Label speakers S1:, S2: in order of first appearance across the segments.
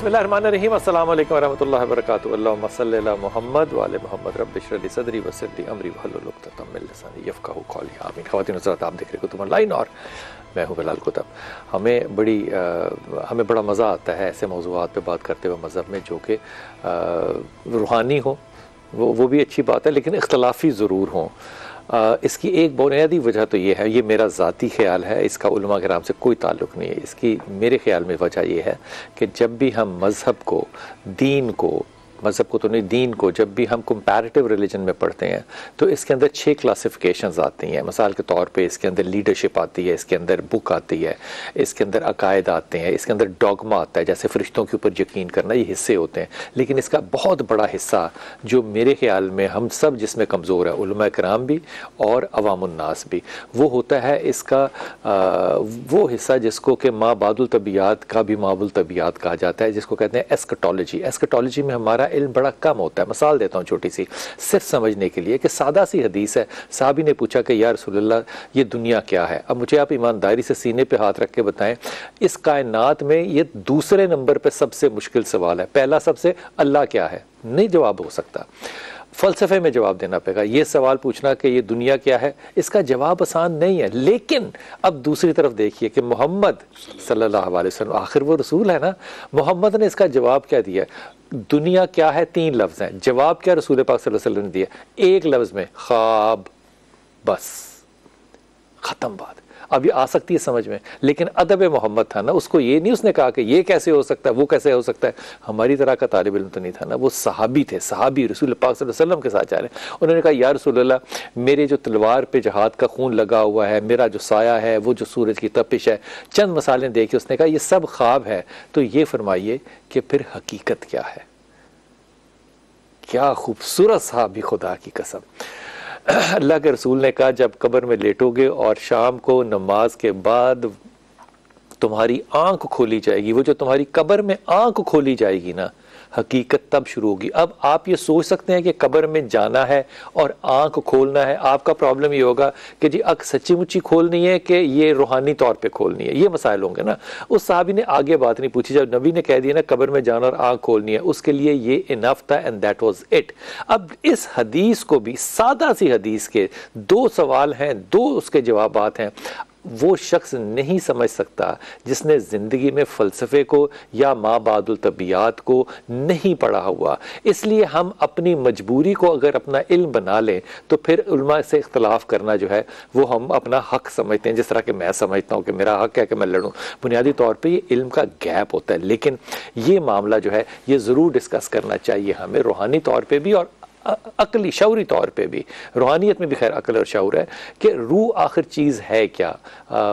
S1: बिस्मिल्लाहिर्रहमानिर्रहीम अस्सलामु अलैकुम वरहमतुल्लाहि वबरकातुहू। अल्लाहुम्मा सल्लि अला मुहम्मद व आले मुहम्मद रब्बि इश्रह ली सदरी वयस्सिर ली अमरी वहलुल उक़दतम मिन लिसानी यफ़क़हू क़ौली। आमीन। ख़वातीन हज़रात, आप देख रहे कुतुब ऑनलाइन और मैं हूँ बिलाल कुतुब। हमें बड़ा मज़ा आता है ऐसे मौज़ूआत पे बात करते हुए मज़हब में जो कि रूहानी हो, वो भी अच्छी बात है, लेकिन इख्तलाफी ज़रूर हों। इसकी एक बुनियादी वजह तो ये है, ये मेरा ज़ाती ख्याल है, इसका उलमा किराम से कोई ताल्लुक़ नहीं है। इसकी मेरे ख्याल में वजह ये है कि जब भी हम मज़हब को, दीन को, मज़हब को तो नहीं, दीन को जब भी हम कंपैरेटिव रिलीजन में पढ़ते हैं तो इसके अंदर 6 क्लासिफिकेशंस आती हैं। मिसाल के तौर पे इसके अंदर लीडरशिप आती है, इसके अंदर बुक आती है, इसके अंदर अकायद आते हैं, इसके अंदर डॉगमा आता है, जैसे फ़रिश्तों के ऊपर यकीन करना, ये हिस्से होते हैं। लेकिन इसका बहुत बड़ा हिस्सा जो मेरे ख्याल में हम सब जिसमें कमज़ोर है, उलमा किराम भी और अवामुन्नास भी, वो होता है इसका वो हिस्सा जिसको कि मा बादुल तबियात का भी माबुल तबियात कहा जाता है, जिसको कहते हैं एस्कटोलॉजी। एस्कटोलॉजी में हमारा इल्म बड़ा कम होता है। मिसाल देता हूँ छोटी सी, सिर्फ समझने के लिए कि सादा सी हदीस है। साहबी ने पूछा कि या रसूलल्लाह ये दुनिया क्या है। अब मुझे आप ईमानदारी से सीने पे हाथ रख के बताएं, इस कायनात में ये दूसरे नंबर पे सबसे मुश्किल सवाल है। पहला सबसे अल्लाह क्या है, नहीं जवाब हो सकता। फ़लसफ़े में जवाब देना पड़ेगा। ये सवाल पूछना कि ये दुनिया क्या है, इसका जवाब आसान नहीं है। लेकिन अब दूसरी तरफ देखिए कि मोहम्मद सल्लल्लाहु अलैहि वसल्लम, आखिर वो रसूल है ना, मोहम्मद ने इसका जवाब क्या दिया? दुनिया क्या है, 3 लफ्ज़ हैं। जवाब क्या रसूल पाक सल्लल्लाहु अलैहि वसल्लम ने दिया? एक लफ्ज़ में, ख्वाब। बस ख़त्म बात। अब ये आ सकती है समझ में, लेकिन अदब मोहम्मद था ना, उसको ये नहीं उसने कहा कि ये कैसे हो सकता है, वो कैसे हो सकता है। हमारी तरह का तालिब इल्म तो नहीं था ना, वो सहाबी थे, सहाबी रसूल पाक सल्लल्लाहु अलैहि वसल्लम के साथ जा रहे हैं। उन्होंने कहा या रसूलल्लाह, मेरे जो तलवार पे जहाद का खून लगा हुआ है, मेरा जो साया है, वो जो सूरज की तपिश है, चंद मसाले देखे। उसने कहा ये सब ख्वाब है, तो ये फरमाइए कि फिर हकीकत क्या है। क्या खूबसूरत सहाबी, खुदा की कसम। अल्लाह के रसूल ने कहा जब कब्र में लेटोगे और शाम को नमाज के बाद तुम्हारी आंख खोली जाएगी, वो जो तुम्हारी कब्र में आंख खोली जाएगी ना, हकीकत तब शुरू होगी। अब आप ये सोच सकते हैं कि कब्र में जाना है और आंख खोलना है। आपका प्रॉब्लम ये होगा कि जी आंख सच्ची मुच्ची खोलनी है कि ये रूहानी तौर पे खोलनी है, ये मसाइल होंगे ना। उस साहबी ने आगे बात नहीं पूछी, जब नबी ने कह दिया ना कब्र में जाना और आंख खोलनी है, उसके लिए ये इनफ था, एंड दैट वाज इट। अब इस हदीस को भी, सादा सी हदीस के 2 सवाल हैं, 2 उसके जवाबात हैं। वो शख्स नहीं समझ सकता जिसने ज़िंदगी में फ़लसफ़े को या मा बादुल तबियात को नहीं पढ़ा हुआ। इसलिए हम अपनी मजबूरी को अगर अपना इल्म बना लें तो फिर उलमा से इख्तलाफ करना जो है वो हम अपना हक समझते हैं। जिस तरह के मैं समझता हूँ कि मेरा हक है कि मैं लड़ूँ, बुनियादी तौर पे ये इल्म का गैप होता है। लेकिन ये मामला जो है ये ज़रूर डिस्कस करना चाहिए हमें, रूहानी तौर पर भी और अकली शऊरी तौर पे भी। रूहानियत में भी खैर अकल और शऊर है कि रूह आखिर चीज़ है क्या।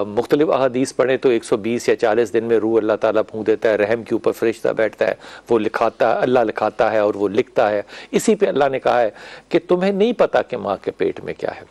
S1: मुख्तलिफ अहादीस पढ़ें तो 120 या 40 दिन में रूह अल्लाह ताला फूंक देता है, रहम के ऊपर फरिश्ता बैठता है, वो लिखाता है, अल्लाह लिखाता है और वो लिखता है। इसी पे अल्लाह ने कहा है कि तुम्हें नहीं पता कि माँ के पेट में क्या है,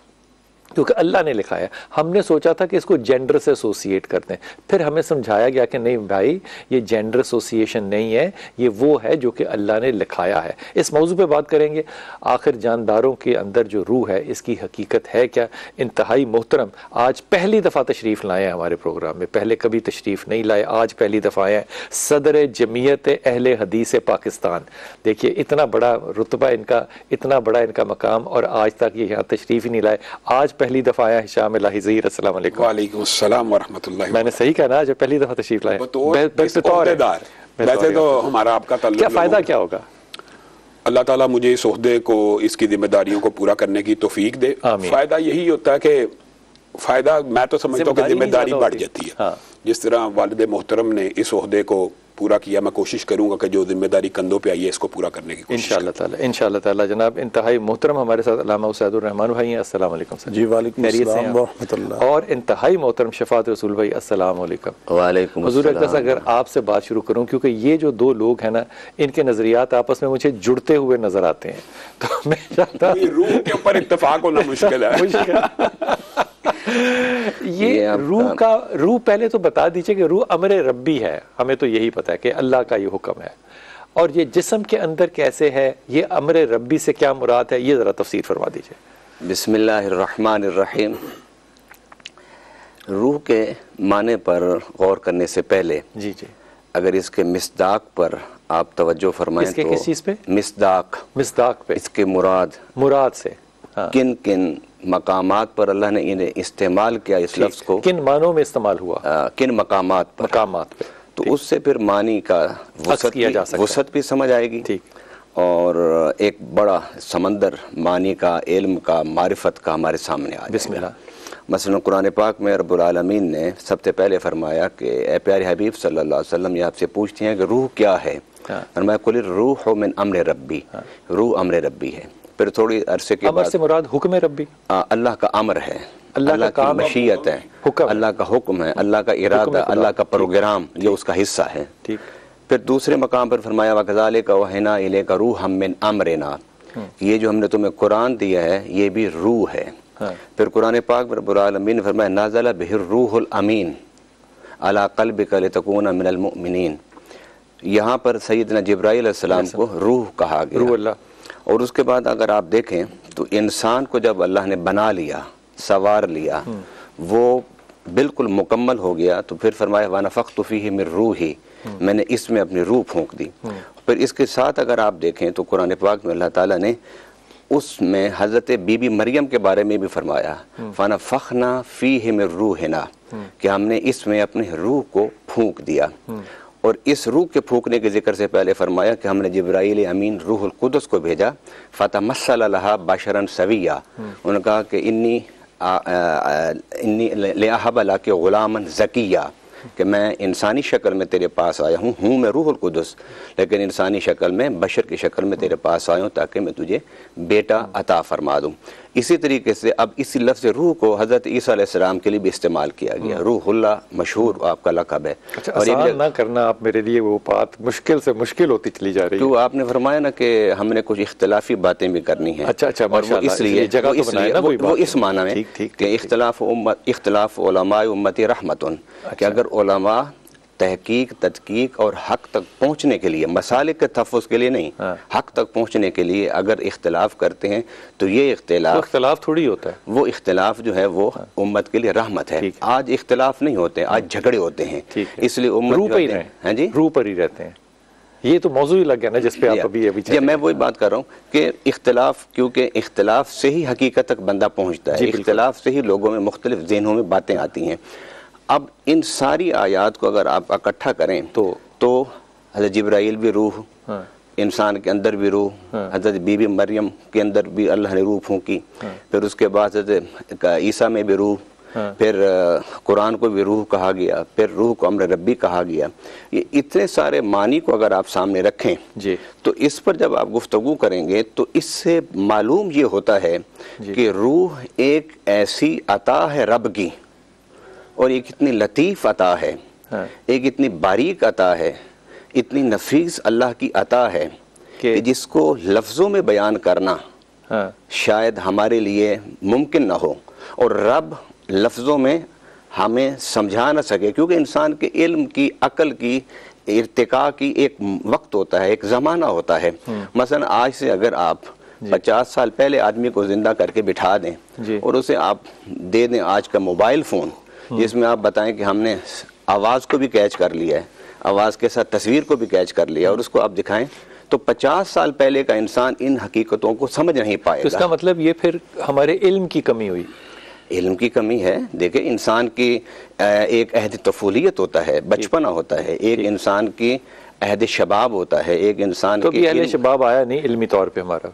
S1: क्योंकि अल्लाह ने लिखा है। हमने सोचा था कि इसको जेंडर से एसोसिएट करते हैं, फिर हमें समझाया गया कि नहीं भाई, ये जेंडर एसोसिएशन नहीं है, ये वो है जो कि अल्लाह ने लिखाया है। इस मौजू पे बात करेंगे। आखिर जानदारों के अंदर जो रूह है इसकी हकीकत है क्या। इंतहाई मोहतरम आज पहली दफ़ा तशरीफ़ लाए हैं हमारे प्रोग्राम में, पहले कभी तशरीफ़ नहीं लाए, आज पहली दफ़ा आए हैं। सदर जमीयत अहले हदीस पाकिस्तान। देखिए इतना बड़ा रुतबा इनका, इतना बड़ा इनका मकाम, और आज तक ये यहाँ तशरीफ़ ही नहीं लाए। आज पहली दफा आया हिशाम लाहिज़ीर। अस्सलाम वालेकुम।
S2: वालेकुम अस्सलाम व रहमतुल्लाहि।
S1: मैंने सही कहा ना, जब पहली दफा तशरीफ लाए।
S2: वैसे तो हमारा आपका ताल्लुक,
S1: क्या फायदा क्या होगा?
S2: अल्लाह ताला मुझे इस ओहदे को, इसकी जिम्मेदारियों को पूरा करने की तौफीक दे। फायदा यही होता है कि फायदा, मैं तो समझता हूँ कि जिम्मेदारी बढ़ जाती है। हाँ। जिस तरह वालिद मोहतरम ने इस ओहदे को पूरा किया, मैं कोशिश करूंगा कि जो जिम्मेदारी कंधों पे आई है इसको पूरा करने की कोशिश
S1: इंशाअल्लाह ताला। जनाब इंतहाई मोहतरम हमारे साथ अल्लामा उसैदुर रहमान भाई हैं। अस्सलाम वालेकुम सर।
S3: जी वालेकुम अस्सलाम व रहमतुल्लाह।
S1: और इंतहाई मोहतरम शफात रसूल भाई, अस्सलाम वालेकुम।
S4: वालेकुम
S1: हुजूर अकरम, अगर आपसे बात शुरू करूं, क्योंकि ये जो 2 लोग हैं ना, इनके नजरियात आपस में मुझे जुड़ते हुए नजर आते हैं, तो मैं चाहता हूं
S2: रूह के ऊपर इत्तेफाक होना मुश्किल है।
S1: ये रूह पहले तो बता दीजिए कि रूह अमरे रब्बी है, हमें तो यही पता है कि अल्लाह का ये हुक्म है। और ये जिस्म के अंदर कैसे है, ये अमरे रब्बी से क्या मुराद है, ये जरा तफसीर फरमा दीजिए।
S4: बिस्मिल्लाहिर्रहमानिर्रहीम। रूह के माने पर गौर करने से पहले
S1: जी जी
S4: अगर इसके मिस्दाक पर आप तवज्जो फरमाएं तो
S1: किस चीज पे?
S4: मिस्दाक पे इसके मुराद से
S1: हाँ।
S4: किन किन मकामात पर अल्लाह ने इन्हें इस्तेमाल किया, इस लफ्ज को
S1: किन मानों में इस्तेमाल हुआ,
S4: किन मकामात पे, तो उससे फिर मानी का वसत भी समझ आएगी।
S1: ठीक।
S4: और एक बड़ा समंदर मानी का, इल्म का, मारिफत का हमारे सामने आ जाएगा। मसलन कुरान पाक में रब्बुल आलमीन ने सबसे पहले फरमाया कि ए प्यारे हबीब सल्लल्लाहु अलैहि वसल्लम, ये आपसे पूछते हैं कि रूह क्या है? फरमाया कुल रूह मिन अम्र रब्बी, रूह अम्र रब्बी है। फिर थोड़ी अरसे के बाद
S1: से मुराद हुक्म रब्बी,
S4: अल्लाह का अमर है, अल्लाह की मशीयत है, अल्लाह का हुक्म है, अल्लाह का इरादा, अल्लाह का प्रोग्राम, ये उसका हिस्सा है।
S1: ठीक।
S4: फिर दूसरे मकाम पर फरमाया वकज़ालिका वहना इलैका रूहम मिन अम्रिना, ये जो हमने तुम्हें कुरान दिया है ये भी रूह है। फिर कुरान पाक में रब्बुल आलमीन ने फरमाया नाज़ला बिहिर रूहुल अमीन अला क़ल्बिका लितकूना मिनल मुमिनीन, यहाँ पर सैयदना जिब्राईल अलैहिस्सलाम को रूह कहा गया।
S1: रूह अल्लाह। और
S4: उसके बाद अगर आप देखें तो इंसान को जब अल्लाह ने बना लिया, सवार लिया, वो बिल्कुल मुकम्मल हो गया, तो फिर फरमाया वनफ़ख़्तु फ़ीही मिन रूही, मैंने इसमें अपनी रूह फूंक दी। फिर इसके साथ अगर आप देखें तो कुरान पाक में अल्लाह ताला ने उसमें हज़रत बीबी मरियम के बारे में भी फरमाया फ़नफ़ख़्ना फ़ीही मिन रूहिना, कि हमने इसमें अपनी रूह को फूंक दिया। और इस रूह के फूंकने के जिक्र से पहले फरमाया कि हमने जिब्राईल अमीन रूहुल कुदस को भेजा, फ़तमस्सल लहा बशरन सविया, उन्होंने कहा कि इन्नी लिअहब लक गुलामन ज़किया, कि मैं इंसानी शक्ल में तेरे पास आया हूँ मैं रूहुल कुदस, लेकिन इंसानी शक्ल में, बशर की शक्ल में तेरे पास आया हूँ ताकि मैं तुझे बेटा अता फरमा दूँ। इसी तरीके से अब इसी लफ्ज़ रूह को हज़रत ईसा अलैहिस्सलाम के लिए भी इस्तेमाल किया गया। रूहुल्लाह मशहूर आपका लक़ब है।
S1: अच्छा, और आसान ना करना आप मेरे लिए, वो बात मुश्किल से मुश्किल होती चली जा रही है।
S4: तो आपने फरमाया ना कि हमने कुछ इख्तलाफी बातें भी करनी है।
S1: अच्छा,
S4: इसलिए वो इस माना में कि इख्तलाफ उलमाए उम्मती रहमतुन, कि अगर उलमा तहकीक, तदकीक और हक तक पहुँचने के लिए, मसालिक के तहफ़्फ़ुज़ के लिए नहीं, हक तक पहुँचने के लिए अगर इख्तलाफ करते हैं तो ये इख्तलाफ
S1: थोड़ी होता है,
S4: वो इख्तलाफ जो है वो उम्मत के लिए रहमत है। आज इख्तलाफ नहीं होते, आज झगड़े होते हैं, इसलिए उम्मत
S1: रूह पर ही रहते हैं। ये तो मौजू ही लग गया ना जिस पे आप अभी
S4: मैं वही बात कर रहा हूँ कि इख्तलाफ, क्योंकि इख्तलाफ से ही हकीकत तक बंदा पहुँचता है, इख्तलाफ से ही लोगों में मुख्तलिफ ज़हनों में बातें आती हैं। अब इन सारी आयात को अगर आप इकट्ठा करें तो हज़रत जिब्राईल भी रूह, इंसान के अंदर भी रूह, हज़रत बीबी मरियम के अंदर भी अल्लाह ने रूह फूंकी, फिर उसके बाद हज़रत ईसा में भी रूह, फिर कुरान को भी रूह कहा गया, फिर रूह को अम्र रब्बी कहा गया। ये इतने सारे मानी को अगर आप सामने रखें जी, तो इस पर जब आप गुफ्तगू करेंगे तो इससे मालूम ये होता है कि रूह एक ऐसी अता है रब की, और एक इतनी लतीफ़ अता है, एक इतनी बारीक अता है, इतनी नफीस अल्लाह की अता है कि जिसको लफ्ज़ों में बयान करना शायद हमारे लिए मुमकिन ना हो, और रब लफ्ज़ों में हमें समझा ना सके, क्योंकि इंसान के इल्म की, अकल की, इर्तिका की एक वक्त होता है, एक ज़माना होता है। मसलन आज से अगर आप 50 साल पहले आदमी को ज़िंदा करके बिठा दें और उसे आप दे दें आज का मोबाइल फ़ोन, जिसमें आप बताएं कि हमने आवाज़ को भी कैच कर लिया है, आवाज़ के साथ तस्वीर को भी कैच कर लिया, और उसको आप दिखाएं तो 50 साल पहले का इंसान इन हकीकतों को समझ नहीं पाएगा।
S1: तो इसका मतलब ये फिर हमारे इल्म की कमी हुई,
S4: इल्म की कमी है। देखिए, इंसान की एक अहद तफूलियत होता है, बचपना होता है, एक इंसान की अहद शबाब होता है, एक इंसान
S1: तो भी अहद शबाब आया नहीं इल्मी तौर पे। हमारा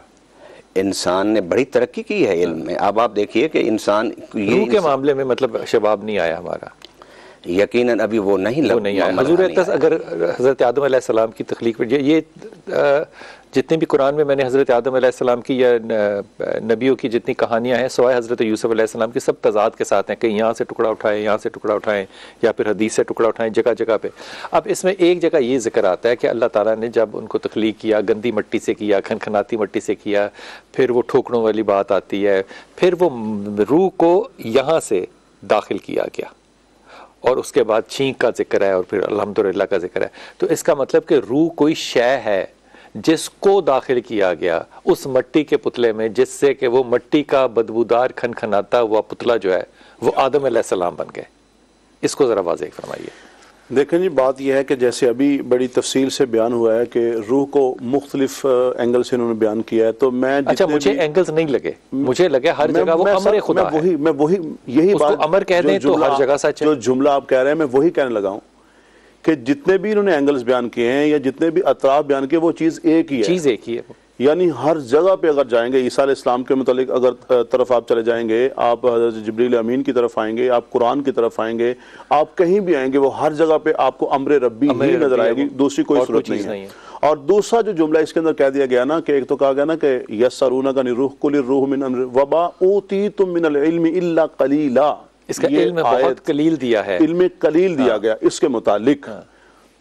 S4: इंसान ने बड़ी तरक्की की है इल्म में। अब आप देखिए कि इंसान
S1: रूह के मामले में मतलब शबाब नहीं आया हमारा,
S4: यकीनन अभी वो नहीं
S1: आया। अगर हज़रत आदम अलैहिस्सलाम की तख्लीक में ये जितने भी कुरान में मैंने हज़रत आदम अलैहिस्सलाम की या नबियों की जितनी कहानियाँ हैं, सवाए हज़रत यूसुफ अलैहिस्सलाम की, सब तज़ाद के साथ हैं। कहीं यहाँ से टुकड़ा उठाएं, यहाँ से टुकड़ा उठाएं, या फिर हदीस से टुकड़ा उठाएं, जगह जगह पे। अब इसमें एक जगह ये जिक्र आता है कि अल्लाह ताला ने जब उनको तख्लीक किया, गंदी मिट्टी से किया, खनखनाती मिट्टी से किया, फिर वो ठोकरों वाली बात आती है, फिर वो रूह को यहाँ से दाखिल किया गया, और उसके बाद छींक का जिक्र है, और फिर अल्हम्दुलिल्लाह का जिक्र है। तो इसका मतलब कि रूह कोई शय है जिसको दाखिल किया गया उस मिट्टी के पुतले में, जिससे कि वो मिट्टी का बदबूदार खनखनाता हुआ पुतला जो है वो आदम अलैहिस्सलाम बन गए। इसको ज़रा वाज़ेह फरमाइए।
S3: देखें जी, बात यह है कि जैसे अभी बड़ी तफसील से बयान हुआ है कि रूह को मुख्तलिफ एंगल से इन्होंने बयान किया है, तो मैं
S1: अच्छा, मुझे एंगल्स नहीं लगे, मुझे लगे हर जगह वो अमर खुदा है।
S3: मैं वही यही बात,
S1: अमर कह दें तो हर जगह सच है।
S3: जो जुमला आप कह रहे हैं मैं वही कहने लगा हूं कि जितने भी इन्होंने एंगल्स बयान किए हैं या जितने भी अतराफ बयान किए, वो चीज एक ही है,
S1: चीज एक ही है।
S3: यानी हर जगह पे अगर जाएंगे, ईसा अलैहिस्सलाम के मुतालिक अगर तरफ आप चले जाएंगे, आप हज़रत जिब्रील अमीन की तरफ आएंगे, आप कुरान की तरफ आएंगे, आप कहीं भी आएंगे, वो हर जगह पे आपको अम्र रब्बी ही नजर आएगी, दूसरी कोई सूरत नहीं है। और दूसरा जो जुमला इसके अंदर कह दिया गया ना कि एक तो कहा गया ना कि यस्सरूना का रूह कुल रूह मिन अम्र वबा ऊतीतुम मिनल इल्मी इल्ला कलीला,
S1: इसका इल्म बहुत कलील दिया है,
S3: इल्म कलील दिया गया इसके मुतालिक।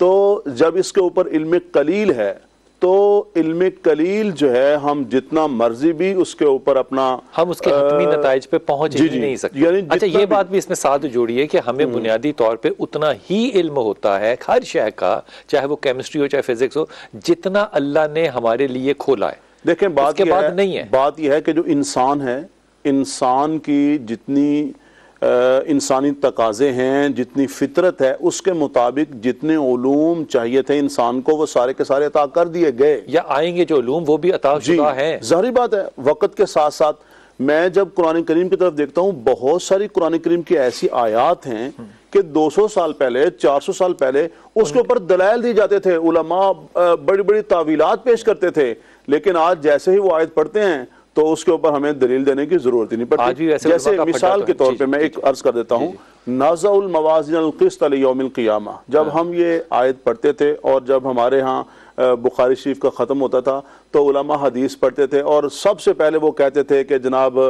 S3: तो जब इसके ऊपर इल्म कलील है तो इल्म कलील जो है, हम जितना मर्जी भी उसके ऊपर अपना
S1: हम उसके हतमी नताइज पे पहुंच ही नहीं सकते। अच्छा, ये बात भी इसमें साथ जोड़िए कि हमें बुनियादी तौर पे उतना ही इल्म होता है हर शय का, चाहे वो केमिस्ट्री हो चाहे फिजिक्स हो, जितना अल्लाह ने हमारे लिए खोला है।
S3: देखें, बात नहीं है, बात यह है कि जो इंसान है, इंसान की जितनी इंसानी तकाजे हैं, जितनी फितरत है, उसके मुताबिक जितने उलूम चाहिए थे इंसान को, वो सारे के सारे अता कर दिए गए या
S1: आएंगे जो उलूम वो भी अता शुदा हैं।
S3: जाहिर बात है, वक्त के साथ साथ मैं जब कुरान करीम की तरफ देखता हूँ, बहुत सारी कुरान करीम की ऐसी आयात हैं कि 200 साल पहले, 400 साल पहले उसके ऊपर दलाइल दिए जाते थे, उलमा बड़ी बड़ी तावीलात पेश करते थे, लेकिन आज जैसे ही वो आयत पढ़ते हैं तो उसके ऊपर हमें दलील देने की जरूरत ही नहीं पड़ती। जैसे मिसाल के तौर पे मैं एक अर्ज कर देता हूँ, नाज़उल मवाज़िनुल क़िस्त लियौमिल क़ियामा, जब हम ये आयत पढ़ते थे और जब हमारे यहाँ बुखारी शरीफ का ख़त्म होता था तो उलमा हदीस पढ़ते थे और सबसे पहले वो कहते थे कि जनाब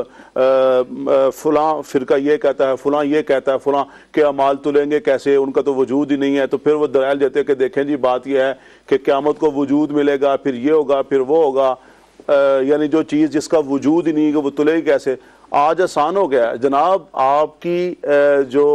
S3: फलां फ़िरका ये कहता है, फलां ये कहता है, फलां के अमाल तुलेंगे कैसे, उनका तो वजूद ही नहीं है। तो फिर वो दलाइल देते कि देखें जी, बात यह है कि क़यामत को वजूद मिलेगा, फिर ये होगा, फिर वो होगा, यानी जो चीज़ जिसका वजूद ही नहीं है वो तुलेगी कैसे। आज आसान हो गया जनाब, आपकी जो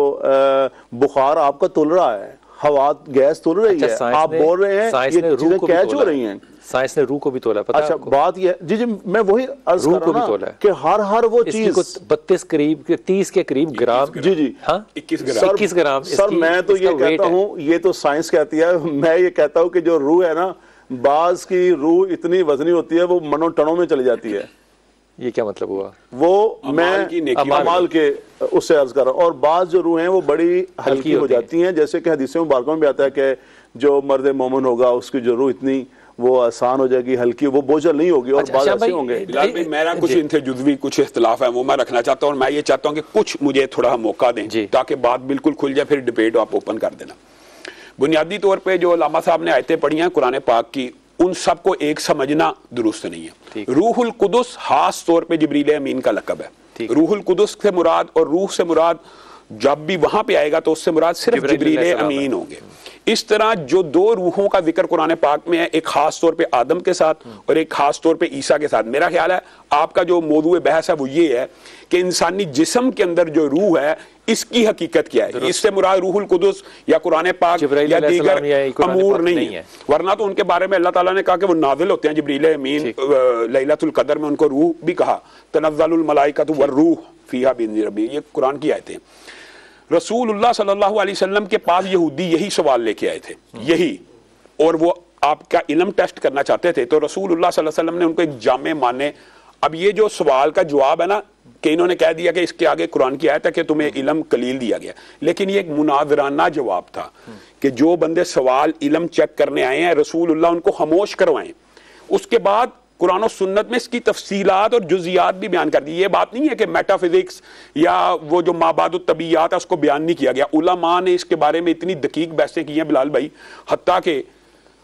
S3: बुखार आपका तुल रहा है, हवा गैस तुल रही है, आप बोल रहे हैं ये चीजें कैच हो रही हैं।
S1: साइंस ने रूह को भी तोला, पता
S3: अच्छा, बात ये जी जी मैं वही अर्ज कर रहा हूं कि हर वो चीज
S1: 32 करीब 30 के करीब ग्राम,
S3: जी जी हाँ
S1: 21 ग्राम।
S3: सर मैं तो ये कहता हूँ, ये तो साइंस कहती है, मैं ये कहता हूँ कि जो रूह है ना, बाज की रूह इतनी वजनी होती है वो मनो टनों में चली जाती है।
S1: ये क्या मतलब हुआ?
S3: वो मैं अमाल के उससे अर्ज कर रहा हूँ। और बाज जो रूह हैं वो बड़ी हल्की हो जाती हैं, जैसे कि हदीस मुबारक में भी आता है कि जो मर्द मोमिन होगा उसकी जो रूह इतनी वो आसान हो जाएगी, हल्की, वो बोझल नहीं होगी। और बाज ऐसे होंगे।
S2: मेरा कुछ इनसे जुज़वी कुछ इख्तिलाफ है वो मैं रखना चाहता हूँ, और मैं ये चाहता हूँ कि कुछ मुझे थोड़ा मौका दें ताकि बात बिल्कुल खुल जाए, फिर डिबेट आप ओपन कर देना। बुनियादी तौर पे जो अल्लामा साहब ने आयतें पढ़ी हैं कुरान पाक की, उन सबको एक समझना दुरुस्त नहीं है। रूहुल कुदुस खास तौर पे जिब्रील अमीन का लक़ब है। रूहुल कुदुस से मुराद और रूह से मुराद जब भी वहां पे आएगा तो उससे मुराद सिर्फ जिब्रील अमीन होंगे। इस तरह जो दो रूहों का जिक्र कुरान पाक में है, एक खास तौर पे आदम के साथ और एक खास तौर पे ईसा के साथ। मेरा ख्याल है आपका जो मौजूद बहस है वो ये है कि इंसानी जिस्म के अंदर जो रूह है इसकी हकीकत क्या है। इससे मुराद रूहुल कुदुस या कुरान पाक या दीगर अमूर नहीं है, वरना तो उनके बारे में अल्लाह ताला ने कहा कि वो नाजिल होते हैं। जिब्रील अमीन लैलतुल कदर में उनको रूह भी कहा, तनज़्ज़लुल मलाइकतु वरूह फीहा बिइज़्नि रब्बिहिम, ये कुरान की आयतें। रसूलुल्लाह सल्लल्लाहु अलैहि वसल्लम के पास यहूदी यही सवाल लेके आए थे, यही, और वो आपका इल्म टेस्ट करना चाहते थे। तो रसूलुल्लाह सल्लल्लाहु अलैहि वसल्लम ने उनको एक जामे माने। अब ये जो सवाल का जवाब है ना कि इन्होंने कह दिया कि इसके आगे कुरान की आयत है कि तुम्हें इल्म कलील दिया गया, लेकिन ये एक मुनाजराना जवाब था कि जो बंदे सवाल इल्म चेक करने आए हैं रसूलुल्लाह उनको खामोश करवाएं। उसके बाद कुरान और सुन्नत में इसकी तफसीलात और जुजियात भी बयान कर दी। ये बात नहीं है कि मेटाफिजिक्स या वो जो माबाद तबीयात है उसको बयान नहीं किया गया। उलमा ने इसके बारे में इतनी दकीक बहसें की हैं बिलाल भाई, हत्ता के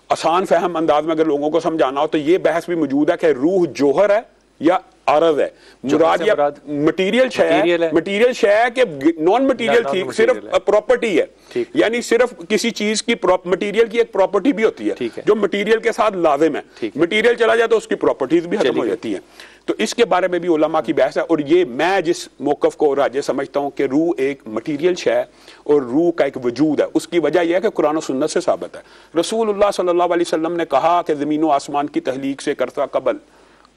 S2: आसान फहम अंदाज में अगर लोगों को समझाना हो तो ये बहस भी मौजूद है कि रूह जोहर है या आरज है। मुराद या मटीरियल शय है, मटीरियल शय है कि नॉन मटीरियल थी सिर्फ प्रॉपर्टी है, यानी सिर्फ किसी चीज की मटीरियल की एक प्रॉपर्टी भी होती है जो मटीरियल के साथ लाजिम है। मटीरियल चला जाए तो उसकी प्रॉपर्टीज भी खत्म हो जाती है। तो इसके बारे में भी उलमा की बहस है। और ये मैं जिस मौकफ को राजे समझता हूँ कि रूह एक मटीरियल शय और रूह का एक वजूद है, उसकी वजह यह है कि कुरान और सुन्नत से साबित है। रसूलुल्लाह सल्लल्लाहु अलैहि वसल्लम ने कहा कि ज़मीन व आसमान की तहलीक से करता कबल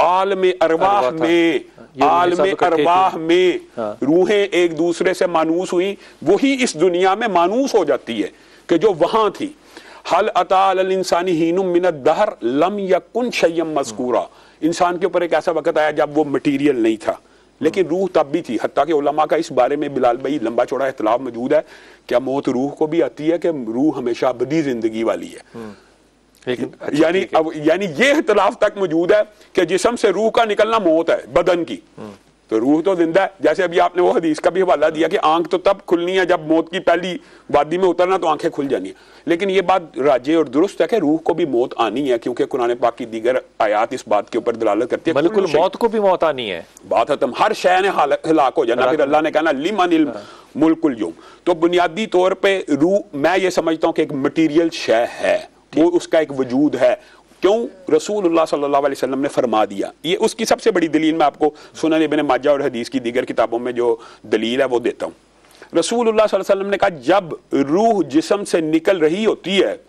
S2: आलम अरवाह में रूहें एक दूसरे से मानूस हुई, वही इस दुनिया में मानूस हो जाती है कि जो वहां थी। हल अता अल इंसानी हीनुम मिनद दहर लम यकुन शय्यम मज़कूरा, इंसान के ऊपर एक ऐसा वक्त आया जब वो मटीरियल नहीं था, लेकिन रूह तब भी थी। हत्ता कि उलमा का इस बारे में बिलाल भाई लंबा चौड़ा इख्तिलाफ मौजूद है, क्या मौत रूह को भी आती है कि रूह हमेशा अबदी जिंदगी वाली है। यानी ये इख्तिलाफ तक मौजूद है कि जिस्म से रूह का निकलना मौत है बदन की, तो रूह तो जिंदा है। जैसे अभी आपने वो हदीस का भी हवाला दिया कि आंख तो तब खुलनी है जब मौत की पहली वादी में उतरना तो आंखें खुल जानी है, लेकिन ये बात राजे और दुरुस्त है कि रूह को भी मौत आनी है, क्योंकि कुरान पाक की दीगर आयात इस बात के ऊपर दलालत करती है
S1: बिल्कुल मौत को भी मौत आनी है।
S2: बात खत्म, हर शय ने हलाक हो जाना। फिर अल्लाह ने कहना लिमनिल मुल्कुल यौम। तो बुनियादी तौर पर रूह मैं ये समझता हूँ कि एक मटीरियल शय है, वो उसका एक वजूद है। क्यों? रसूलुल्लाह सल्लल्लाहु अलैहि वसल्लम ने फरमा दिया। ये उसकी सबसे बड़ी दलील मैं आपको सुनन इब्न माजा और हदीस की दीगर किताबों में जो दलील है वो देता हूँ। रसूलुल्लाह सल्लल्लाहु अलैहि वसल्लम ने कहा जब रूह जिस्म से निकल रही होती है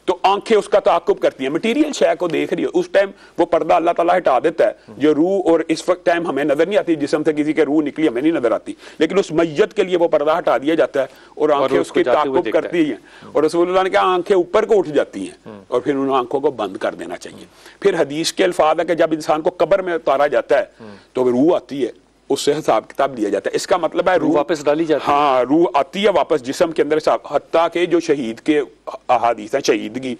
S2: तो आंखें उसका ताक़ुब करती हैं, मटीरियल शय को देख रही है, उस टाइम वो पर्दा अल्लाह ताला हटा देता है जो रूह, और इस वक्त टाइम हमें नजर नहीं आती, जिस्म से किसी के रूह निकली हमें नहीं नजर आती, लेकिन उस मैयत के लिए वो पर्दा हटा दिया जाता है और आंखें उसकी ताक़ुब करती हैं। और रसूलुल्लाह ने कहा आंखें ऊपर को उठ जाती हैं और फिर उन आंखों को बंद कर देना चाहिए। फिर हदीस के अल्फाज है कि जब इंसान को कब्र में उतारा जाता है तो रूह आती है, उससे हिसाब किताब लिया जाता है। इसका मतलब है रूह
S1: वापस डाली जाती है।
S2: हाँ, रूह आती है वापस जिस्म के अंदर। हत्ता के जो शहीद के अहादीस है, शहीदगी,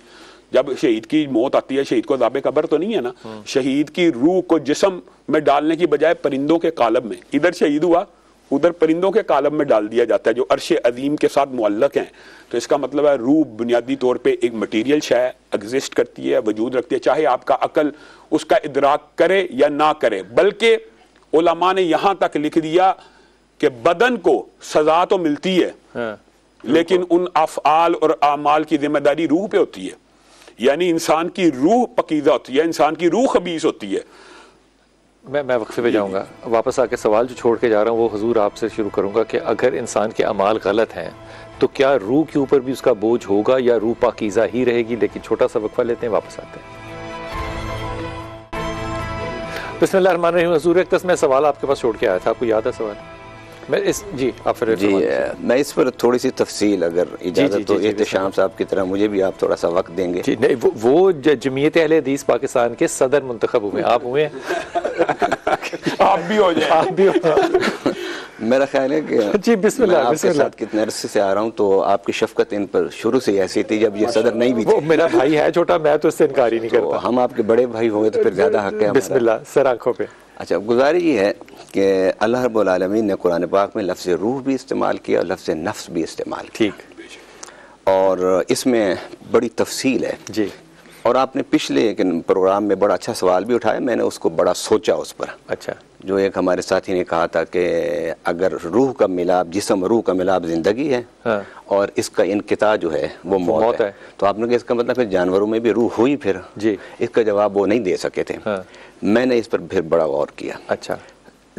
S2: जब शहीद की मौत आती है, शहीद को अज़ाब कब्र तो नहीं है ना, शहीद की रूह को जिस्म में डालने की बजाय परिंदों के कालब में, इधर शहीद हुआ उधर परिंदों के कालब में डाल दिया जाता है जो अर्श अजीम के साथ मुअल्लक हैं। तो इसका मतलब है रूह बुनियादी तौर पे एक मटीरियल शय एग्जिस्ट करती है, वजूद रखती है, चाहे आपका अकल उसका इदराक करे या ना करे। बल्कि उलमा ने यहां तक लिख दिया कि बदन को सजा तो मिलती है लेकिन उन अफ़आल और आमाल की जिम्मेदारी रूह पे होती है। यानी इंसान की रूह पकीज़ा होती है, इंसान की रूह खबीस होती है।
S1: मैं वक्फे पे जाऊंगा, वापस आके सवाल जो छोड़ के जा रहा हूँ वो हुजूर आपसे शुरू करूंगा कि अगर इंसान के अमाल गलत हैं तो क्या रूह के ऊपर भी उसका बोझ होगा या रूह पाकीज़ा ही रहेगी? लेकिन छोटा सा वक्फा लेते हैं, वापस आते हैं। बिस्मिल्लाहिर्रहमानिर्रहीम। हुजूर एक मैं सवाल आपके पास छोड़ के आया था, आपको याद है सवाल? मैं इस जी आप फिर
S4: जी मैं इस पर थोड़ी सी तफसील अगर इजाज़त तो एहतशाम साहब की तरह मुझे भी आप थोड़ा सा वक्त देंगे।
S1: जी नहीं, वो जमीयत अहले हदीस पाकिस्तान के सदर मुंतखब हुए, आप हुए
S2: आप भी हो जाए, आप भी हो।
S4: मेरा ख्याल है कि
S1: जी बिस्मिल्लाह,
S4: मैं आपके साथ कितने अरसे से आ रहा हूँ तो आपकी शफकत इन पर शुरू से ऐसी थी जब ये सदर नहीं भी थे।
S1: वो मेरा भाई है छोटा, मैं तो इससे इनकार ही नहीं करता।
S4: हम आपके बड़े भाई होंगे तो फिर ज्यादा हक है।
S1: बिस्मिल्लाह, सर आंखों पे।
S4: अच्छा, गुज़ारिश ये है कि अल्लाह रब्बुल आलमीन ने कुरान पाक में लफ्ज़ रूह भी इस्तेमाल किया और लफ्ज़ नफ्स भी इस्तेमाल किया।
S1: ठीक।
S4: और इसमें बड़ी तफसील है
S1: जी।
S4: और आपने पिछले प्रोग्राम में बड़ा अच्छा सवाल भी उठाया, मैंने उसको बड़ा सोचा उस पर।
S1: अच्छा।
S4: जो एक हमारे साथी ने कहा था कि अगर रूह का मिलाप, जिस्म रूह का मिलाप जिंदगी है और इसका इनकिता जो है वो मौत है, तो आपने कहा इसका मतलब फिर जानवरों में भी रूह हुई? फिर
S1: जी
S4: इसका जवाब वो नहीं दे सके थे। मैंने इस पर फिर बड़ा गौर किया।
S1: अच्छा।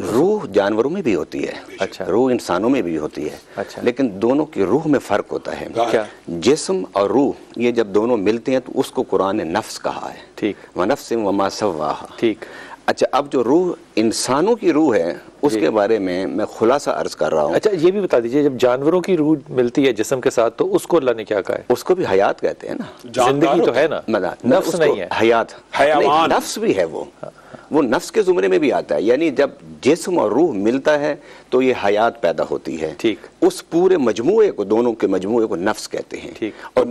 S4: रूह जानवरों में भी होती है,
S1: अच्छा,
S4: रूह इंसानों में भी होती है,
S1: अच्छा,
S4: लेकिन दोनों की रूह में फर्क होता है।
S1: क्या?
S4: जिस्म और रूह ये जब दोनों मिलते हैं तो उसको कुरान ने नफ्स कहा है।
S1: ठीक।
S4: व नफ्सिम व मा सव्वाहा।
S1: ठीक।
S4: अच्छा, अब जो रूह इंसानों की रूह है उसके बारे में मैं खुलासा अर्ज कर रहा हूँ।
S1: अच्छा, ये भी बता दीजिए, जब जानवरों की रूह मिलती है जिस्म के साथ तो उसको अल्लाह ने क्या कहा है?
S4: उसको भी हयात कहते हैं ना,
S1: जिंदगी तो है ना, नफ्स नहीं है,
S4: हयात, नफ्स भी है। वो नफ्स के जुमरे में भी आता है। यानी जब जिस्म और रूह मिलता है तो ये हयात पैदा होती है।
S1: ठीक।
S4: उस पूरे मजमूए को, दोनों के मजमूए को नफ्स कहते हैं।
S1: ठीक।
S4: और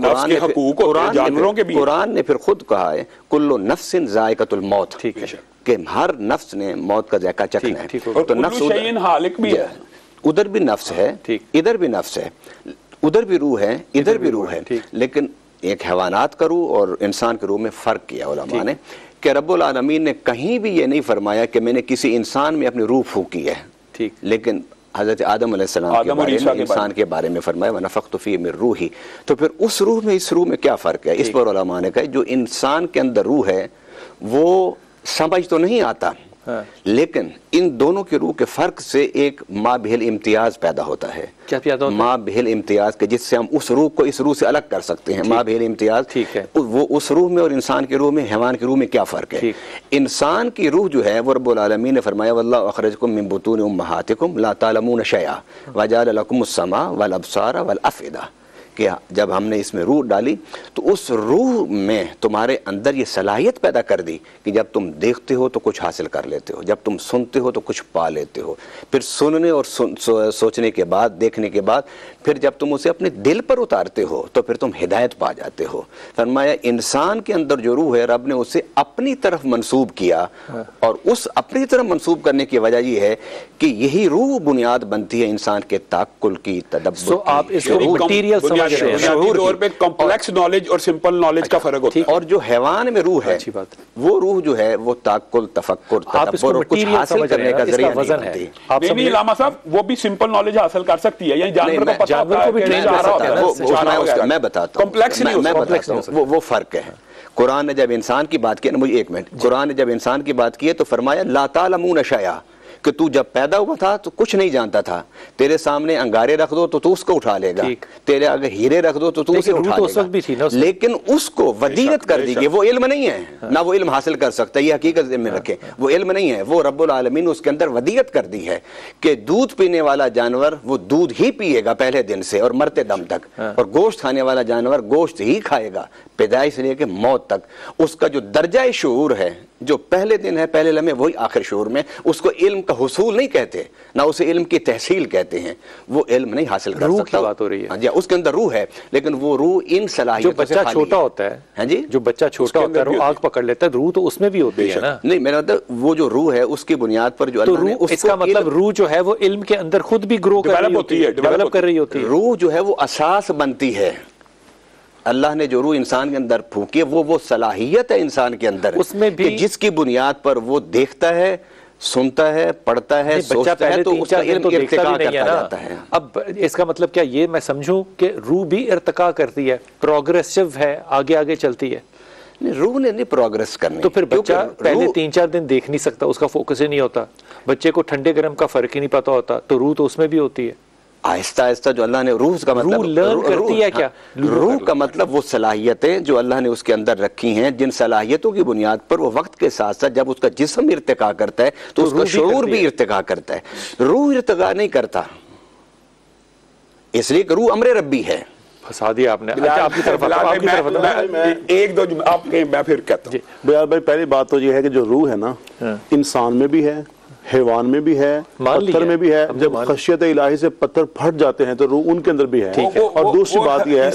S4: कुरान ने फिर खुद कहा है कुल्लु नफ्सिन जायकातुल मौत।
S1: ठीक है
S4: कि हर नफ्स ने मौत का जायका चखना है।
S2: तो नफ्स हालिक भी है,
S4: उधर भी नफ्स है, इधर भी नफ्स है, उधर भी रूह है, इधर भी रूह है। लेकिन एक हैवानात का रूह और इंसान के रूह में फर्क किया उलमा ने कि रब्बुल आलमीन ने कहीं भी ये नहीं फरमाया कि मैंने किसी इंसान में अपनी रूह फूकी है।
S1: ठीक।
S4: लेकिन हज़रत आदम अलैहिस्सलाम के बारे में, इंसान के बारे में फरमाया व नफ़ख्तु फ़ीहि मिन रूही। तो फिर उस रूह में इस रूह में क्या फ़र्क है? इस पर उलमा ने कहा जो इंसान के अंदर रूह है वो समझ तो नहीं आता, लेकिन इन दोनों के रूह के फर्क से एक माँ बेहल इम्तियाज पैदा होता है।
S1: क्या पैदा होता है? माँ
S4: बेहल इम्तियाज के, जिससे हम उस रूह को इस रूह से अलग कर सकते हैं। माँ बेहल इम्तियाज।
S1: ठीक है।
S4: वो उस रूह में और इंसान के रूह में, हैवान की रूह में क्या फर्क है? इंसान की रूह जो है वो रब्बुल आलमीन ने फरमाया वल्लाहु अखरजकुम मिन बुतूनि उम्महातिकुम ला तालमून शैआ व जअल लकुमुस समा वल अबसारा वल अफइदा, कि जब हमने इसमें रूह डाली तो उस रूह में तुम्हारे अंदर ये सलाहियत पैदा कर दी कि जब तुम देखते हो तो कुछ हासिल कर लेते हो, जब तुम सुनते हो तो कुछ पा लेते हो, फिर सुनने और सोचने के बाद, देखने के बाद, फिर जब तुम उसे अपने दिल पर उतारते हो तो फिर तुम हिदायत पा जाते हो। फरमाया इंसान के अंदर जो रूह है रब ने उसे अपनी तरफ मंसूब किया, और उस अपनी तरफ मंसूब करने की वजह यह है कि यही रूह बुनियाद बनती है इंसान के ताक्कुल की, तदब्बुर की।
S1: आप इसको मटीरियल समझ रहे हैं,
S2: तौर पे कॉम्प्लेक्स नॉलेज और सिंपल नॉलेज का फर्क होता है।
S4: और जो हैवान में रूह है, वो रूह जो है वो ताक्कुल, तफक्कुर, तदब्बुर और कुछ हासिल करने का जरिया
S1: वजन है।
S2: नहीं लामा साहब, वो भी सिंपल नॉलेज हासिल कर सकती है, यानी जानवर को पता होता है,
S4: मैं बताता हूं, कॉम्प्लेक्स नहीं, मैं बताता हूं वो फर्क है। कुरान ने जब इंसान की बात की, मुझे एक मिनट, कुरान ने जब इंसान की बात की है तो फरमाया ला तालमून शया, कि तू जब पैदा हुआ था तो कुछ नहीं जानता था, तेरे सामने अंगारे रख दो तो तू उसको उठा लेगा, तेरे आगे हीरे रख दो तो तू उसे उठा लेगा, लेकिन उसको वदीयत कर दी गई, वो इल्म नहीं है ना, वो इल्म हासिल कर सकता है, ये हकीकत में रखे, वो इल्म नहीं है, वो रब्बुल आलमीन उसके अंदर वदीयत कर दी है कि दूध पीने वाला जानवर वो दूध ही पिएगा पहले दिन से और मरते दम तक, और गोश्त खाने वाला जानवर गोश्त ही खाएगा पैदाइश से लेकर मौत तक। उसका जो दर्जा शऊर है, जो पहले दिन है, पहले लम्हे, वही आखिर शऊर में, उसको इल्म का हुसूल नहीं कहते, ना उसे इल्म की तहसील कहते हैं, वो इल्म नहीं हासिल कर सकता।
S1: बात हो रही है,
S4: हाँ जी, उसके अंदर रूह है, लेकिन वो रूह इन सलाहियतों से
S1: जो बच्चा छोटा होता है, हाँ जी, जो बच्चा छोटा होता है वो आग पकड़ लेता है, रूह तो उसमें भी होती है ना।
S4: नहीं, मेरा मतलब वो जो रूह है उसकी बुनियाद पर जो अल्लाह ने,
S1: इसका मतलब रूह जो है वो इल्म के अंदर खुद भी ग्रो कर रही होती है, डेवलप कर रही होती है।
S4: रूह जो है वो असास बनती है, अल्लाह ने जो रूह इंसान के अंदर फूकी है वो सलाहियत है इंसान के अंदर, उसमें भी जिसकी बुनियाद पर वो देखता है, सुनता है, पढ़ता है, सोचता है, तो उसका इल्म इर्तिका करता जाता है।
S1: अब इसका मतलब क्या ये मैं समझूं कि रूह भी इर्तिका करती है, प्रोग्रेसिव है, आगे आगे चलती है?
S4: रूह ने नहीं प्रोग्रेस करनी।
S1: तो फिर बच्चा पहले 3-4 दिन देख नहीं सकता, उसका फोकस ही नहीं होता, बच्चे को ठंडे गर्म का फर्क ही नहीं पता होता, तो रूह तो उसमें भी होती है।
S4: आहिस्ता आहिस्ता जो अल्लाह ने रूह का मतलब
S1: लर्न करती है क्या?
S4: रूह का मतलब वो सलाहियतें जो अल्लाह ने उसके अंदर रखी हैं, जिन सलाहियतों की बुनियाद पर वो वक्त के साथ साथ जब उसका जिस्म इर्तिका करता है तो उसका शऊर भी इर्तिका करता है। रूह इर्तिका नहीं करता, इसलिए कि रूह अमरे रब्बी है।
S1: फंसा दिया आपने। आपकी तरफ
S2: एक दो आपके मैं फिर कहता हूँ
S3: बिलाल भाई, पहली बात तो ये है कि जो रूह है ना, इंसान में भी है, हैवान में भी है, पत्थर में भी है। जब खशियत इलाही से पत्थर फट जाते हैं तो रूह उनके अंदर भी है। और दूसरी बात यह है,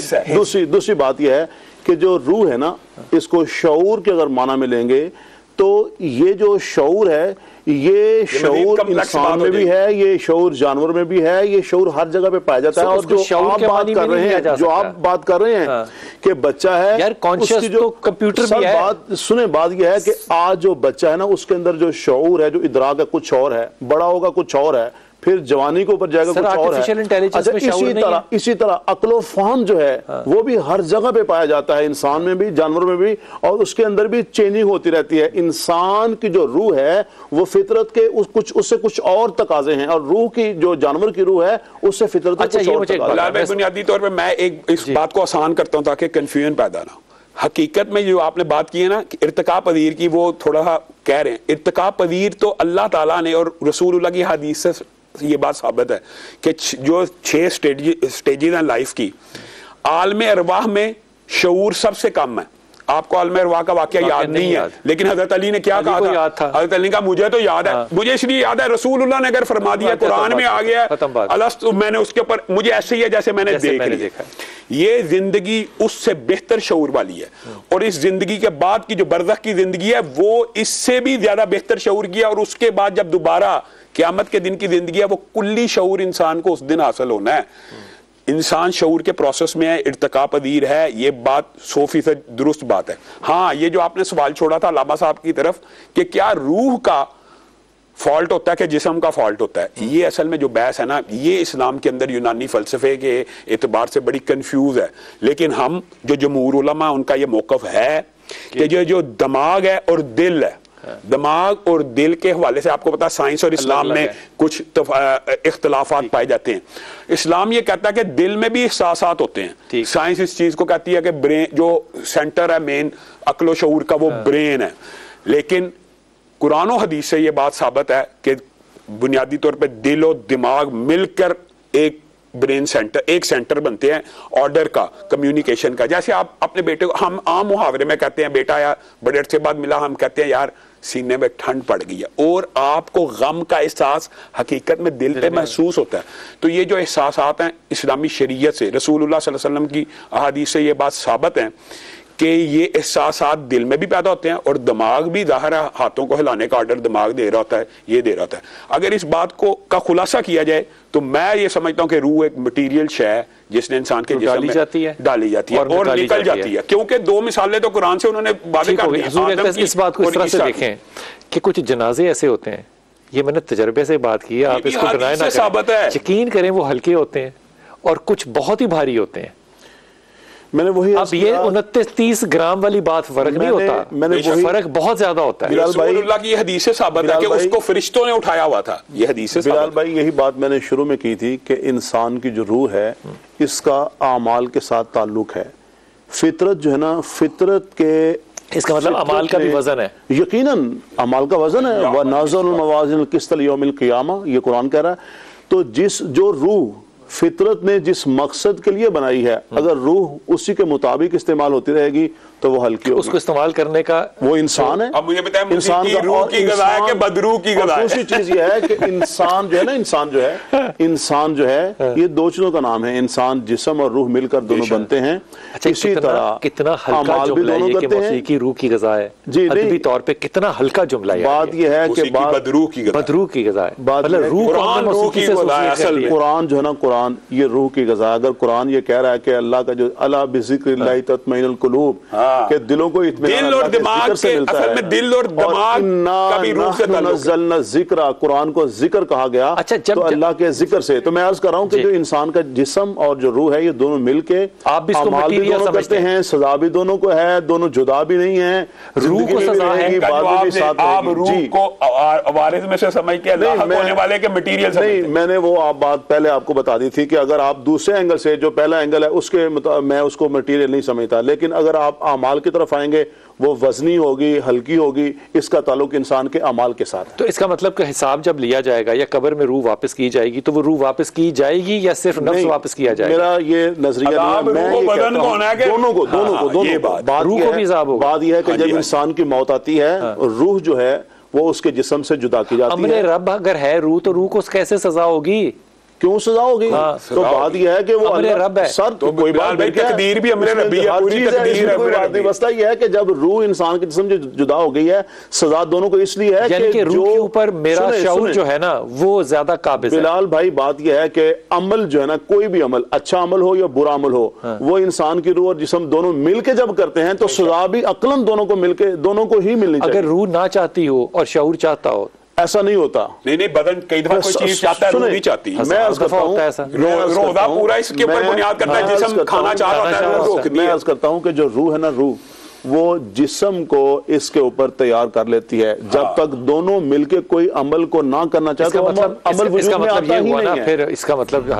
S3: दूसरी बात यह है कि जो रूह है ना, इसको शऊर के अगर माना में लेंगे तो ये जो शऊर है, ये शऊर इंसान में भी है, ये शऊर जानवर में भी है, ये शऊर हर जगह पे पाया जाता है। और जो आप बात कर रहे हैं, जो आप बात कर रहे हैं कि बच्चा है
S1: यार, कॉन्शियस जो कंप्यूटर भी है।
S3: बात सुने, बात यह है कि आज जो बच्चा है ना, उसके अंदर जो शऊर है, जो इदराक है, कुछ और है, बड़ा होगा कुछ और है, फिर जवानी के ऊपर जाएगा कुछ और है। अच्छा, इसी तरह अक्लो फहम जो है वो भी हर जगह पे पाया जाता है, इंसान में भी, जानवर में भी, और उसके अंदर भी चेंजिंग होती रहती है। इंसान की जो रूह है वो फितरत के उससे कुछ और तकाजे हैं, और रूह की जो जानवर की रूह है उससे फितरत के कुछ और तकाजे हैं।
S2: बुनियादी तौर पर मैं एक इस बात को आसान करता हूँ ताकि कंफ्यूजन पैदा ना हो। हकीकत में जो आपने बात की है ना इर्तिका पदीर की, वो थोड़ा कह रहे हैं इर्तिका पदीर तो अल्लाह ताला ने और रसूलुल्लाह की हदीस से ये बात साबित है कि जो 6 स्टेजेस हैं लाइफ की, आलम अरवाह में शऊर सबसे कम है। आपको आलम अरवाह का वाकया याद नहीं है, लेकिन हजरत अली ने क्या कहा था? हजरत अली का मुझे तो याद है, मुझे इसलिए याद है रसूलुल्लाह ने अगर फरमा दिया, कुरान में आ गया अलस्त, मैंने उसके ऊपर, मुझे ऐसे ही है जैसे मैंने देखा। ये जिंदगी उससे बेहतर शऊर वाली है, और इस जिंदगी के बाद की जो बरज़ख की जिंदगी है वो इससे भी ज्यादा बेहतर शऊर की है। और उसके बाद जब दोबारा क़यामत के दिन की जिंदगी है, वो कुल्ली शऊर इंसान को उस दिन हासिल होना है। इंसान शऊर के प्रोसेस में है, इर्तिका पदीर है, ये बात 100% दुरुस्त बात है। हाँ, ये जो आपने सवाल छोड़ा था लामा साहब की तरफ कि क्या रूह का फॉल्ट होता है कि जिस्म का फॉल्ट होता है, ये असल में जो बहस है ना, ये इस्लाम के अंदर यूनानी फलसफे के एतबार से बड़ी कंफ्यूज है। लेकिन हम जो जमहूर उलमा उनका ये मौक़िफ़ है कि जो दिमाग है और दिल है, दिमाग और दिल के हवाले से आपको पता है साइंस और इस्लाम में कुछ इख्तलाफात पाए जाते हैं। इस्लाम ये कहता है कि दिल में भी एहसासात होते हैं, साइंस इस चीज को कहती है कि ब्रेन जो सेंटर है मेन अक्लो शऊर का वो ब्रेन है। लेकिन कुरान और हदीस से ये बात साबित है कि बुनियादी तौर पर दिल और दिमाग मिलकर एक ब्रेन सेंटर, एक सेंटर बनते हैं ऑर्डर का, कम्युनिकेशन का। जैसे आप अपने बेटे को, हम आम मुहावरे में कहते हैं बेटा यार बड़े अरसे बाद मिला, हम कहते हैं यार सीने में ठंड पड़ गई है, और आपको गम का एहसास हकीकत में दिल पे महसूस होता है। तो ये जो एहसासात हैं इस्लामी शरीयत से, रसूलुल्लाह सल्लल्लाहु अलैहि वसल्लम की अहादीस से ये बात साबित है कि ये एहसासात दिल में भी पैदा होते हैं, और दिमाग भी ज़ाहिर है हाथों को हिलाने का ऑर्डर दिमाग दे रहा होता है, ये दे रहा होता है। अगर इस बात को का खुलासा किया जाए तो मैं ये समझता हूं कि रूह एक मटीरियल शय है जिसने इंसान के जिस्म में डाली जाती है और निकल जाती है, क्योंकि दो मिसालें तो कुरान से उन्होंने वादे कर दी हैं।
S1: इस बात को इस तरह से देखें कि कुछ जनाजे ऐसे होते हैं, ये मैंने तजर्बे से बात की है, आप इसको डिनाई ना करें, यकीन करें वो हल्के होते हैं और कुछ बहुत ही भारी होते हैं।
S3: मैंने वही
S1: अब ये 29-30 ग्राम वाली बात फर्क नहीं होता, मैंने वही फर्क बहुत ज्यादा होता है।
S2: रसूलुल्लाह की हदीस से साबित है कि उसको फरिश्तों ने उठाया हुआ था, ये हदीस से।
S3: बिलाल भाई यही बात मैंने शुरू में की थी कि इंसान की जो रूह है इसका आमाल के साथ ताल्लुक है। फितरत जो है ना, फितरत के,
S1: इसका मतलब अमाल का भी वजन है,
S3: यकीनन अमाल का वजन है। व नाज़िल मवाज़िन क़िस्त लियौमिल क़ियामा, ये कुरान कह रहा है। तो जो रूह फितरत ने जिस मकसद के लिए बनाई है, अगर रूह उसी के मुताबिक इस्तेमाल होती रहेगी तो वो हल्की होगी।
S1: उसको इस्तेमाल करने का वो
S3: इंसान है।
S2: अब मुझे बताएं, इंसान की रूह की ग़ज़ा है कि बदरूह की ग़ज़ा है?
S3: दूसरी चीज ये है कि इंसान जो है ना, इंसान जो है ये दो चीजों का नाम है। इंसान जिस्म और रूह मिलकर दोनों बनते हैं। इसी तरह
S1: कितना हल्का जुमला है कि मौसीकी रूह की ग़ज़ा है, जी अदबी तौर पे कितना हल्का जुमला है।
S3: बात ये है कि
S2: बदरूह की
S1: ग़ज़ा है, मतलब
S3: रूह की ग़ज़ा है। असल कुरान जो है ना, कुरान ये रूह की ग़ज़ा। अगर कुरान ये कह रहा है कि अल्लाह का जो अला बिज़िक्रिल्लाहि तत्मइनुल क़ुलूब, के दिलों को
S2: दिल और दिमाग से, असल में दिल और दिमाग का भी रूह से
S3: नज़्ज़लना ज़िक्रा, कुरान को जिक्र कहा गया।
S1: अच्छा,
S3: तो अल्लाह के जिक्र से। तो मैं अर्ज कर रहा हूँ कि जो इंसान का जिस्म और जो रूह है ये दोनों मिलके
S1: आप भी
S3: अमाल भी दोनों करते हैं, सजा भी दोनों को है, दोनों जुदा भी नहीं है।
S1: रूह को सजा है,
S2: बाद भी साथ आप रूह को वारिस में से समझ के अल्लाह होने वाले के मटीरियल नहीं।
S3: मैंने वो आप बात पहले आपको बता दी थी कि अगर आप दूसरे एंगल से, जो पहला एंगल है उसके मैं उसको मटीरियल नहीं समझता, लेकिन अगर आप अमाल की तरफ आएंगे वो वजनी होगी, हल्की होगी। इसका ताल्लुक इंसान के अमाल के साथ।
S1: तो इसका मतलब कि हिसाब जब लिया जाएगा या कब्र में रूह वापस की जाएगी तो वो रूह वापस की जाएगी या सिर्फ नफ्स वापस किया जाएगा?
S3: मेरा ये नजरिया दोनों को बात यह है कि जब इंसान की मौत आती है, रूह जो है वो उसके जिस्म से जुदा की जाती है।
S1: अमरे रब अगर है रूह, तो रूह को कैसे सजा होगी?
S3: क्यों सजा होगी? तो बात यह है कि वो
S1: अमरे रब है।
S3: सर तो कोई बात नहीं,
S2: तकदीर भी अमरे रब्बी है, पूरी तकदीर है।
S3: कोई बात नहीं, बस यह है कि जब रूह इंसान के जिस्म से जुदा हो गई है, सजा दोनों को इसलिए है
S1: कि रूह के ऊपर मेरा शऊर जो है ना वो ज्यादा काबिज है।
S3: बिलाल भाई बात यह है कि अमल जो है ना, कोई भी अमल, अच्छा अमल हो या बुरा अमल हो, वो इंसान की रूह और जिस्म दोनों मिलके जब करते हैं तो सजा भी अक्लन दोनों को मिलके, दोनों को ही मिलनी चाहिए।
S1: अगर रूह ना चाहती हो और शऊर चाहता हो,
S3: ऐसा नहीं होता।
S2: नहीं, बदन कई दफा कोई चीज चाहता है, रूह नहीं चाहती।
S3: मैं अर्ज करता हूं,
S2: रोज़ा पूरा इसके ऊपर बुनियाद करता है, जिस्म खाना चाह रहा है।
S3: मैं अर्ज करता हूं कि जो रूह है ना, रूह वो जिस्म को इसके ऊपर तैयार कर लेती है। जब तक दोनों मिलके कोई अमल को ना करना चाहते,
S1: मतलब अमल वजूद में आता ही नहीं है। फिर इसका मतलब